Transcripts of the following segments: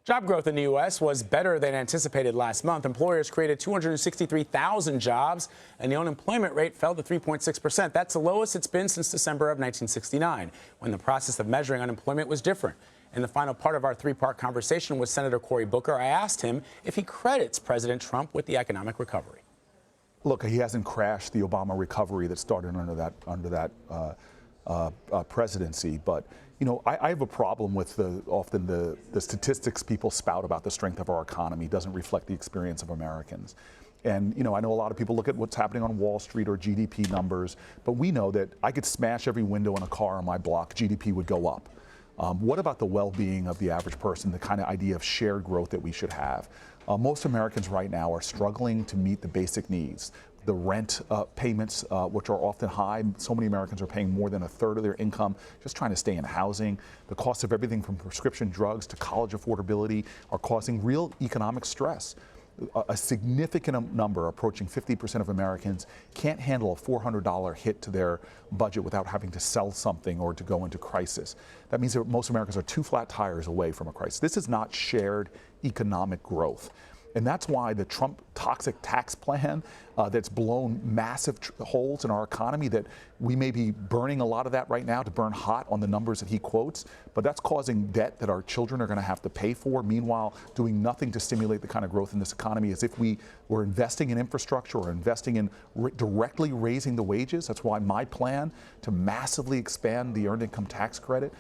Job growth in the U.S. was better than anticipated last month. Employers created 263,000 jobs, and the unemployment rate fell to 3.6%. That's the lowest it's been since December of 1969, when the process of measuring unemployment was different. In the final part of our three-part conversation with Senator Cory Booker, I asked him if he credits President Trump with the economic recovery. Look, he hasn't crashed the Obama recovery that started under that presidency, but you know, I have a problem with often the statistics people spout about the strength of our economy doesn't reflect the experience of Americans. And you know, I know a lot of people look at what's happening on Wall Street or GDP numbers, but we know that I could smash every window in a car on my block, GDP would go up. What about the well-being of the average person, the kind of idea of shared growth that we should have? Most Americans right now are struggling to meet the basic needs. The rent payments, which are often high. So many Americans are paying more than a third of their income just trying to stay in housing. The cost of everything from prescription drugs to college affordability are causing real economic stress. A significant number, approaching 50% of Americans, can't handle a $400 hit to their budget without having to sell something or to go into crisis. That means that most Americans are two flat tires away from a crisis. This is not shared economic growth. And that's why the Trump toxic tax plan that's blown massive holes in our economy, that we may be burning a lot of that right now to burn hot on the numbers that he quotes, but that's causing debt that our children are going to have to pay for, meanwhile doing nothing to stimulate the kind of growth in this economy as if we were investing in infrastructure or investing in directly raising the wages. That's why my plan to massively expand the earned income tax credit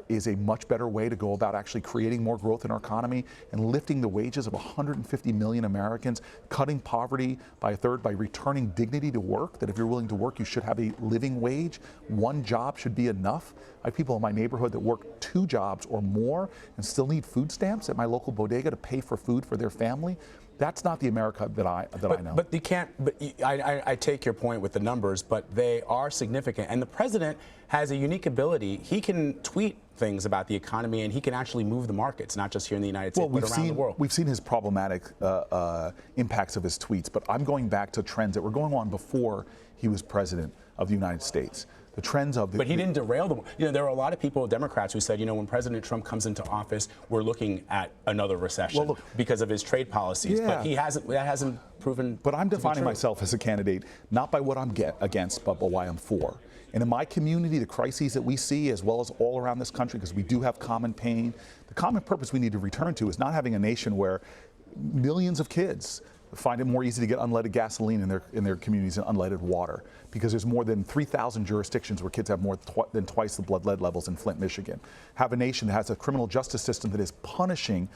is a much better way to go about actually creating more growth in our economy and lifting the wages of 150 million Americans, cutting poverty by a third by returning dignity to work, that if you're willing to work, you should have a living wage. One job should be enough. I have people in my neighborhood that work 2 jobs or more and still need food stamps at my local bodega to pay for food for their family. That's not the America that I know. But you can't. But I take your point with the numbers, but they are significant. And the president has a unique ability. He can tweet things about the economy, and he can actually move the markets, not just here in the United States, but around the world. We've seen his problematic impacts of his tweets, but I'm going back to trends that were going on before he was president of the United States. The trends of the... But he didn't derail them. You know, there were a lot of people, Democrats, who said, you know, when President Trump comes into office, we're looking at another recession because of his trade policies. Yeah. But that hasn't proven. But I'm defining myself as a candidate not by what I'm against, but by why I'm for. And in my community, the crises that we see, as well as all around this country, because we do have common pain, the common purpose we need to return to is not having a nation where millions of kids find it more easy to get unleaded gasoline in their communities than unleaded water, because there's more than 3,000 jurisdictions where kids have more than twice the blood lead levels in Flint, Michigan. Have a nation that has a criminal justice system that is punishing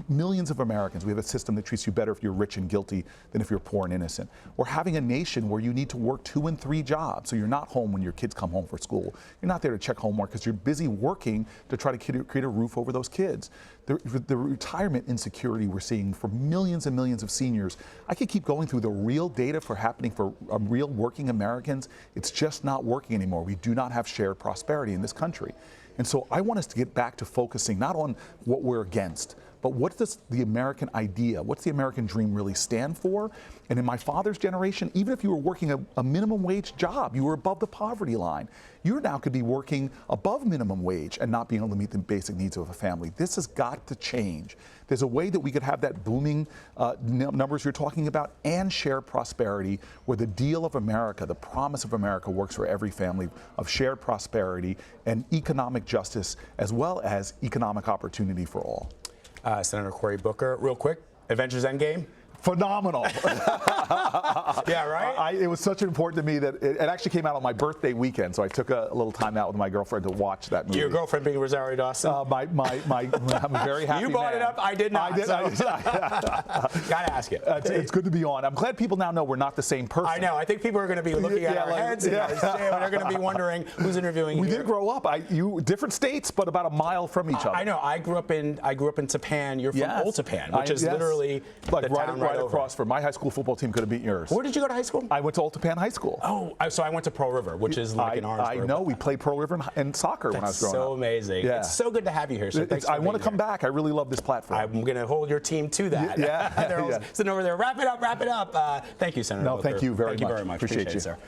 millions of Americans. We have a system that treats you better if you're rich and guilty than if you're poor and innocent. Or having a nation where you need to work 2 and 3 jobs, so you're not home when your kids come home from school. You're not there to check homework because you're busy working to try to create a roof over those kids. The retirement insecurity we're seeing for millions and millions of seniors, I could keep going through the real data for happening for real working Americans. It's just not working anymore. We do not have shared prosperity in this country. And so I want us to get back to focusing not on what we're against, but what does the American idea, what's the American dream really stand for? And in my father's generation, even if you were working a minimum wage job, you were above the poverty line. You now could be working above minimum wage and not being able to meet the basic needs of a family. This has got to change. There's a way that we could have that booming numbers you're talking about and shared prosperity, where the deal of America, the promise of America, works for every family, of shared prosperity and economic justice, as well as economic opportunity for all. Senator Cory Booker, real quick, Avengers Endgame? Phenomenal. Yeah, right? It was such important to me that it actually came out on my birthday weekend, so I took a little time out with my girlfriend to watch that movie. Your girlfriend being Rosario Dawson? I'm a very happy You brought man. it up, I did not. Gotta ask you. It's good to be on. I'm glad people now know we're not the same person. I know. I think people are going to be looking at our heads and they're going to be wondering who's interviewing We here. did grow up. Different states, but about a mile from each other. I know. I grew up in Japan. You're from Old Japan, which is literally like the town right across from my high school football team. Could have beat yours. Where did you go to high school? I went to Old Japan High School. Oh, so I went to Pearl River, which is like in Orangeburg. I know. We played Pearl River in soccer when I was growing up. That's so amazing. Yeah. It's so good to have you here. So thanks for I want to come back. I really love this platform. I'm going to hold your team to that. Yeah. They're sitting over there. Wrap it up. Wrap it up. Thank you, Senator Booker. Thank you very much. Thank you very much. Appreciate you, sir.